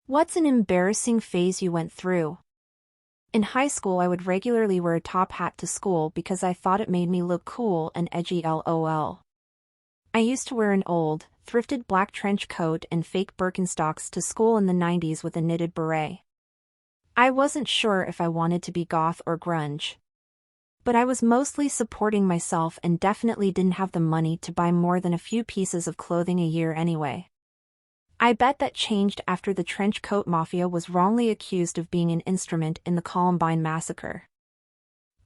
What's an embarrassing phase you went through? In high school I would regularly wear a top hat to school because I thought it made me look cool and edgy lol. I used to wear an old, thrifted black trench coat and fake Birkenstocks to school in the 90s with a knitted beret. I wasn't sure if I wanted to be goth or grunge. But I was mostly supporting myself and definitely didn't have the money to buy more than a few pieces of clothing a year anyway. I bet that changed after the trench coat mafia was wrongly accused of being an instrument in the Columbine massacre.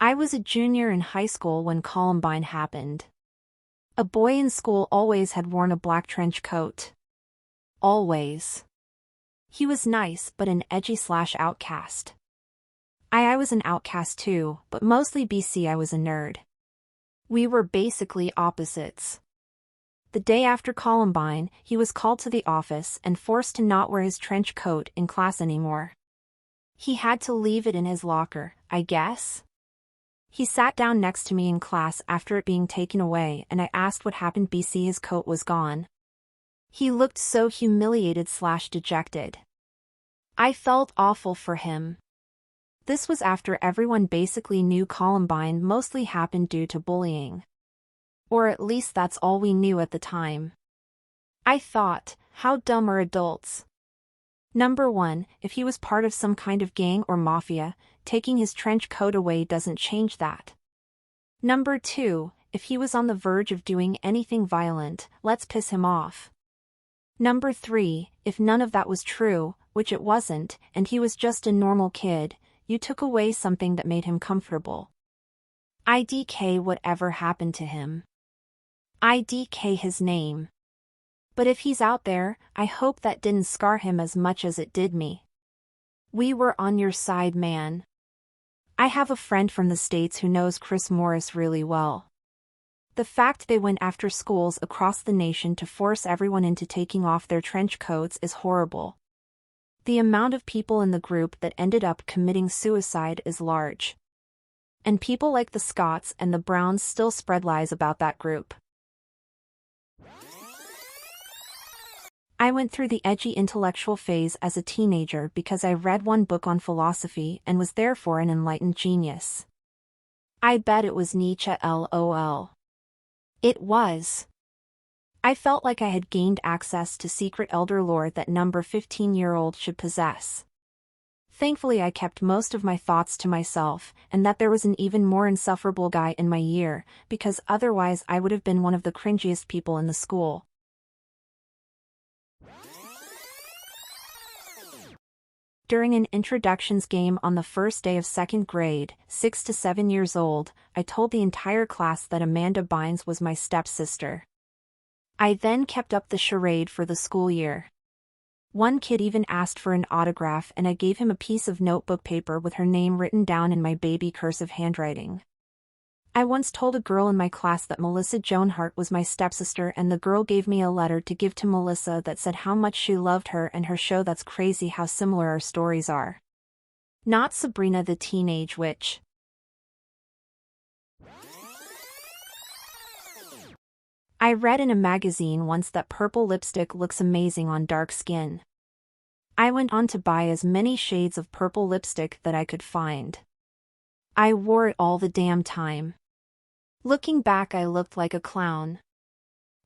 I was a junior in high school when Columbine happened. A boy in school always had worn a black trench coat. Always. He was nice but an edgy/outcast. I was an outcast too, but mostly BC I was a nerd. We were basically opposites. The day after Columbine, he was called to the office and forced to not wear his trench coat in class anymore. He had to leave it in his locker, I guess. He sat down next to me in class after it being taken away and I asked what happened. BC his coat was gone. He looked so humiliated/dejected. I felt awful for him. This was after everyone basically knew Columbine mostly happened due to bullying. Or at least that's all we knew at the time. I thought, how dumb are adults? Number 1, if he was part of some kind of gang or mafia, taking his trench coat away doesn't change that. Number 2, if he was on the verge of doing anything violent, let's piss him off. Number 3, if none of that was true, which it wasn't, and he was just a normal kid, you took away something that made him comfortable. IDK whatever happened to him. IDK his name. But if he's out there, I hope that didn't scar him as much as it did me. We were on your side, man. I have a friend from the States who knows Chris Morris really well. The fact they went after schools across the nation to force everyone into taking off their trench coats is horrible. The amount of people in the group that ended up committing suicide is large. And people like the Scotts and the Browns still spread lies about that group. I went through the edgy intellectual phase as a teenager because I read one book on philosophy and was therefore an enlightened genius. I bet it was Nietzsche lol. It was. I felt like I had gained access to secret elder lore that number 15-year-old should possess. Thankfully I kept most of my thoughts to myself, and that there was an even more insufferable guy in my year, because otherwise I would have been one of the cringiest people in the school. During an introductions game on the first day of second grade, 6 to 7 years old, I told the entire class that Amanda Bynes was my stepsister. I then kept up the charade for the school year. One kid even asked for an autograph and I gave him a piece of notebook paper with her name written down in my baby cursive handwriting. I once told a girl in my class that Melissa Joan Hart was my stepsister and the girl gave me a letter to give to Melissa that said how much she loved her and her show. That's crazy how similar our stories are. Not Sabrina the Teenage Witch. I read in a magazine once that purple lipstick looks amazing on dark skin. I went on to buy as many shades of purple lipstick that I could find. I wore it all the damn time. Looking back, I looked like a clown.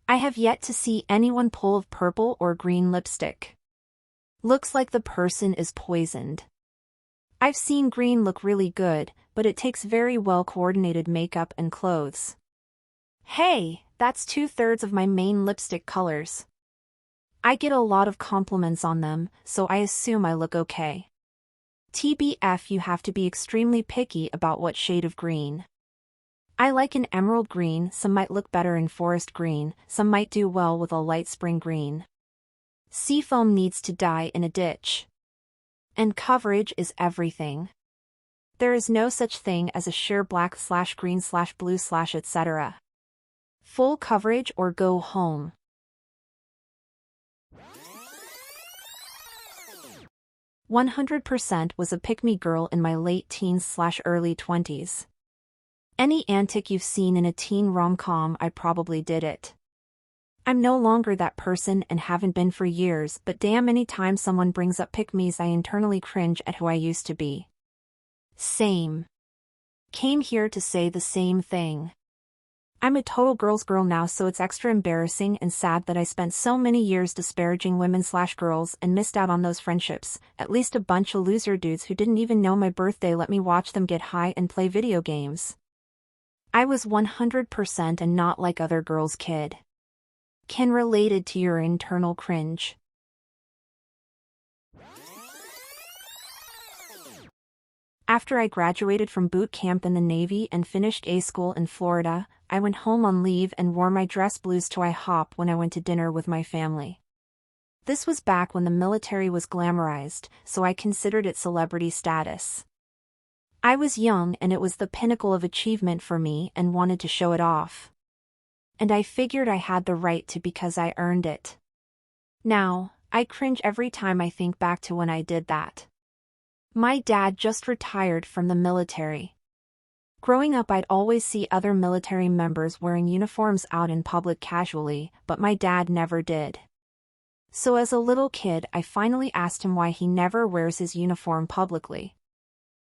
I have yet to see anyone pull of purple or green lipstick. Looks like the person is poisoned. I've seen green look really good, but it takes very well coordinated makeup and clothes. Hey, that's 2/3 of my main lipstick colors. I get a lot of compliments on them, so I assume I look okay. TBF, you have to be extremely picky about what shade of green. I like an emerald green, some might look better in forest green, some might do well with a light spring green. Seafoam needs to die in a ditch. And coverage is everything. There is no such thing as a sheer black/green/blue/ etc. Full coverage or go home. 100% was a pick-me girl in my late teens/early 20s. Any antic you've seen in a teen rom-com, I probably did it. I'm no longer that person and haven't been for years, but damn, anytime someone brings up pick-me's I internally cringe at who I used to be. Same. Came here to say the same thing. I'm a total girl's girl now, so it's extra embarrassing and sad that I spent so many years disparaging women/girls and missed out on those friendships. At least a bunch of loser dudes who didn't even know my birthday let me watch them get high and play video games. I was 100% and not like other girls kid. Can related to your internal cringe. After I graduated from boot camp in the Navy and finished A school in Florida, I went home on leave and wore my dress blues to IHOP when I went to dinner with my family. This was back when the military was glamorized, so I considered it celebrity status. I was young and it was the pinnacle of achievement for me and wanted to show it off. And I figured I had the right to because I earned it. Now, I cringe every time I think back to when I did that. My dad just retired from the military. Growing up, I'd always see other military members wearing uniforms out in public casually, but my dad never did. So as a little kid, I finally asked him why he never wears his uniform publicly.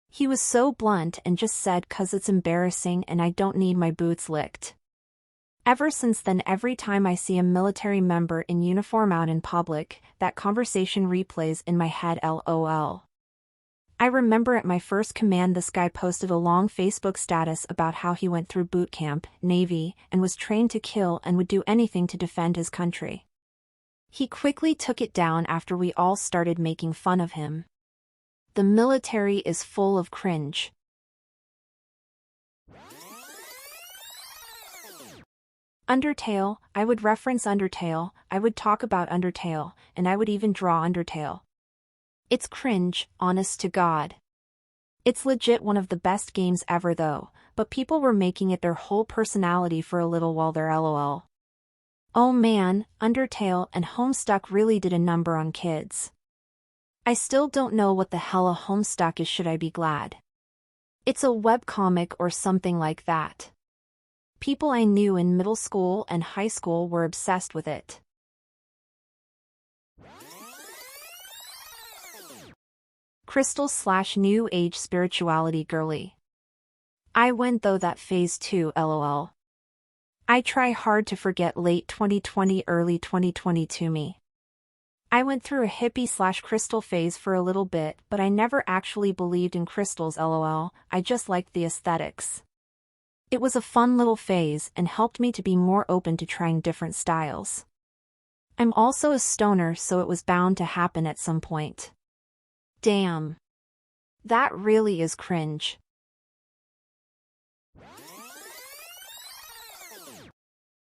He was so blunt and just said, "'Cause it's embarrassing and I don't need my boots licked." Ever since then, every time I see a military member in uniform out in public, that conversation replays in my head. LOL. I remember at my first command this guy posted a long Facebook status about how he went through boot camp, Navy, and was trained to kill and would do anything to defend his country. He quickly took it down after we all started making fun of him. The military is full of cringe. Undertale, I would reference Undertale, I would talk about Undertale, and I would even draw Undertale. It's cringe, honest to God. It's legit one of the best games ever though, but people were making it their whole personality for a little while there. LOL. Oh man, Undertale and Homestuck really did a number on kids. I still don't know what the hell a Homestuck is. Should I be glad? It's a webcomic or something like that. People I knew in middle school and high school were obsessed with it. Crystal/New Age spirituality girly. I went through that phase too. LOL. I try hard to forget late 2020, early 2022 me. I went through a hippie/crystal phase for a little bit, but I never actually believed in crystals. LOL. I just liked the aesthetics. It was a fun little phase and helped me to be more open to trying different styles. I'm also a stoner, so it was bound to happen at some point. Damn. That really is cringe.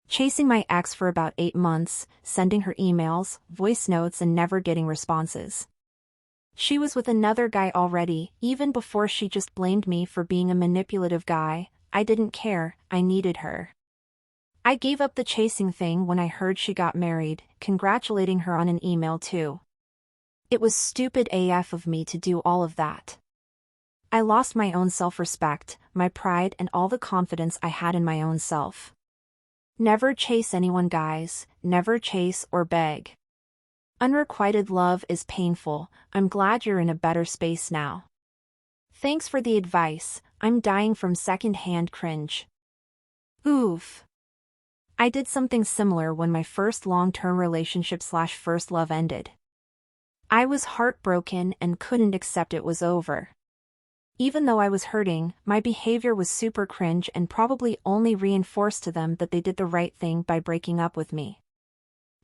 Chasing my ex for about 8 months, sending her emails, voice notes and never getting responses. She was with another guy already, even before she just blamed me for being a manipulative guy. I didn't care, I needed her. I gave up the chasing thing when I heard she got married, congratulating her on an email too. It was stupid AF of me to do all of that. I lost my own self-respect, my pride and all the confidence I had in my own self. Never chase anyone, guys, never chase or beg. Unrequited love is painful. I'm glad you're in a better space now. Thanks for the advice, I'm dying from second-hand cringe. Oof. I did something similar when my first long-term relationship/first love ended. I was heartbroken and couldn't accept it was over. Even though I was hurting, my behavior was super cringe and probably only reinforced to them that they did the right thing by breaking up with me.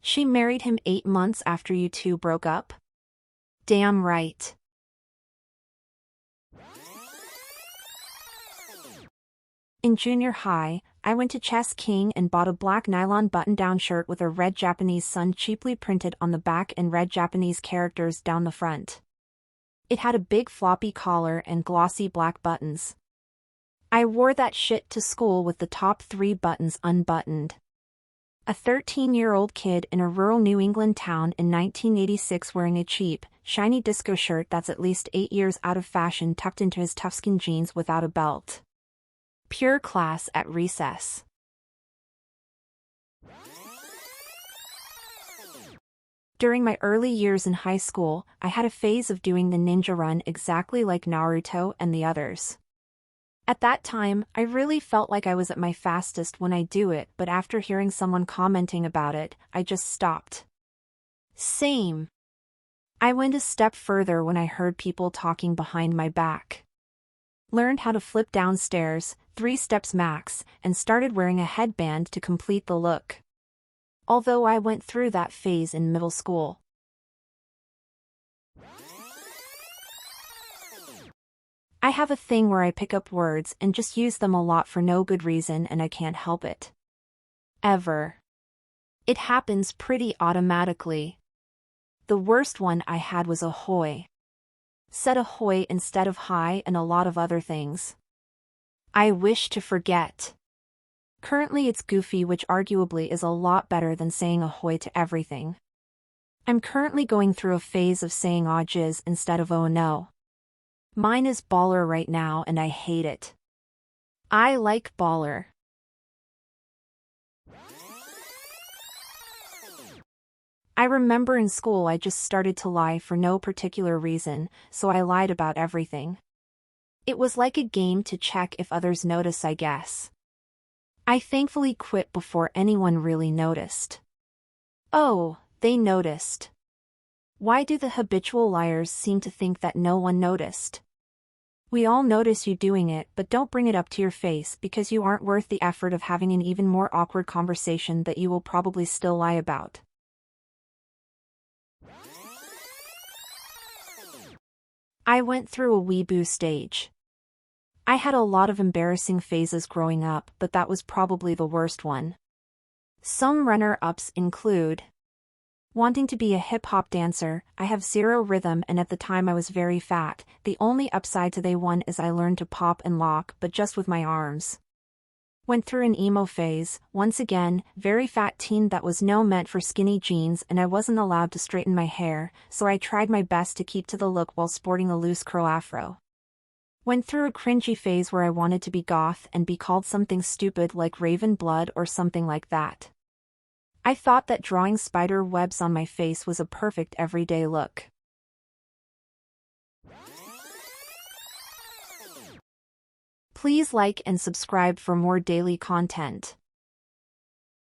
She married him 8 months after you two broke up? Damn right. In junior high, I went to Chess King and bought a black nylon button-down shirt with a red Japanese sun cheaply printed on the back and red Japanese characters down the front. It had a big floppy collar and glossy black buttons. I wore that shit to school with the top 3 buttons unbuttoned. A 13-year-old kid in a rural New England town in 1986 wearing a cheap, shiny disco shirt that's at least 8 years out of fashion tucked into his Tuffskin jeans without a belt. Pure class at recess. During my early years in high school, I had a phase of doing the ninja run exactly like Naruto and the others. At that time, I really felt like I was at my fastest when I do it, but after hearing someone commenting about it, I just stopped. Same. I went a step further when I heard people talking behind my back. Learned how to flip downstairs, 3 steps max, and started wearing a headband to complete the look. Although I went through that phase in middle school. I have a thing where I pick up words and just use them a lot for no good reason, and I can't help it. Ever. It happens pretty automatically. The worst one I had was ahoy. Said ahoy instead of hi and a lot of other things. I wish to forget. Currently it's goofy, which arguably is a lot better than saying ahoy to everything. I'm currently going through a phase of saying aw jizz instead of oh no. Mine is baller right now and I hate it. I like baller. I remember in school I just started to lie for no particular reason, so I lied about everything. It was like a game to check if others notice, I guess. I thankfully quit before anyone really noticed. Oh, they noticed. Why do the habitual liars seem to think that no one noticed? We all notice you doing it, but don't bring it up to your face because you aren't worth the effort of having an even more awkward conversation that you will probably still lie about. I went through a weeboo stage. I had a lot of embarrassing phases growing up, but that was probably the worst one. Some runner-ups include wanting to be a hip-hop dancer. I have zero rhythm and at the time I was very fat. The only upside to day one is I learned to pop and lock, but just with my arms. Went through an emo phase, once again, very fat teen that was no meant for skinny jeans and I wasn't allowed to straighten my hair, so I tried my best to keep to the look while sporting a loose curl afro. Went through a cringy phase where I wanted to be goth and be called something stupid like Raven Blood or something like that. I thought that drawing spider webs on my face was a perfect everyday look. Please like and subscribe for more daily content.